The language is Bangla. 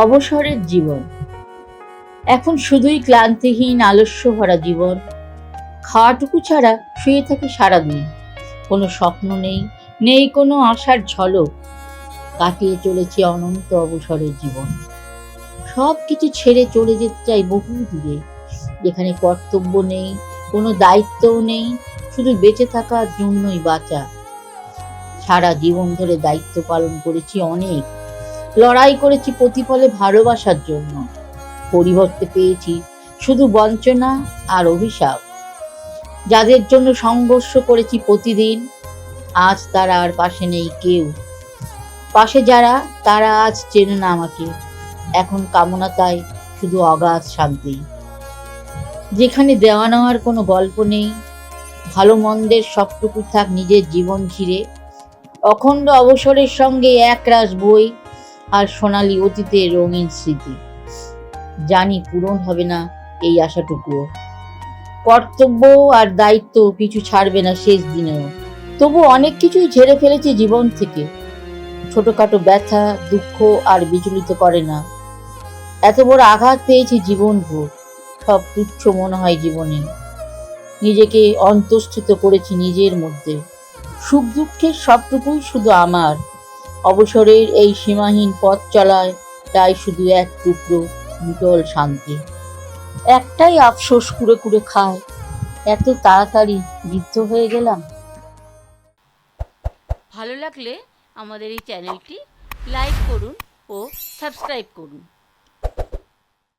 অবসরের জীবন এখন শুধুই ক্লান্তিহীন আলস্য ভরা জীবন। খাওয়াটুকু ছাড়া শুয়ে থাকি সারাদিন। কোনো স্বপ্ন নেই, নেই কোনো আশার ঝলক। কাটিয়ে চলেছি অনন্ত অবসরের জীবন। সব কিছু ছেড়ে চলে যেতে চাই বহু দূরে, যেখানে কর্তব্য নেই, কোনো দায়িত্বও নেই, শুধু বেঁচে থাকার জন্যই বাঁচা। সারা জীবন ধরে দায়িত্ব পালন করেছি অনেক, লড়াই করেছি প্রতিফলে ভালোবাসার জন্য। পরিবর্তে পেয়েছি শুধু বঞ্চনা আর অভিশাপ। যাদের জন্য সংঘর্ষ করেছি প্রতিদিন, আজ তারা আর পাশে নেই কেউ। পাশে যারা, তারা আজ চেনে না আমাকে। এখন কামনা তাই শুধু অগাধ শান্তি, যেখানে দেওয়া নেওয়ার কোনো গল্প নেই। ভালো মন্দের সবটুকু থাক নিজের জীবন ঘিরে। অখণ্ড অবসরের সঙ্গে একরাশ বই আর সোনালী অতীতের রঙিন স্মৃতি। জানি পূরণ হবে না এই আশাটুকুও। কর্তব্য আর দায়িত্ব কিছু ছাড়বে না শেষ দিনেও। তবু অনেক কিছুই ঝেড়ে ফেলেছি জীবন থেকে। ছোটখাটো ব্যথা, দুঃখ আর বিচলিত করে না। এত বড় আঘাত পেয়েছি জীবনভর, সব তুচ্ছ মনে হয় জীবনে। নিজেকে অন্তঃস্থিত করেছি নিজের মধ্যে। সুখ দুঃখের সবটুকুই শুধু আমার। অবসরের এই সীমাহীন পথ চলায় তাই শুধু এক টুকরো বিটল শান্তি। একটাই আফসোস কুড়ে কুড়ে খায়, এত তাড়াতাড়ি বৃদ্ধ হয়ে গেলাম। ভালো লাগলে আমাদের এই চ্যানেলটি লাইক করুন ও সাবস্ক্রাইব করুন।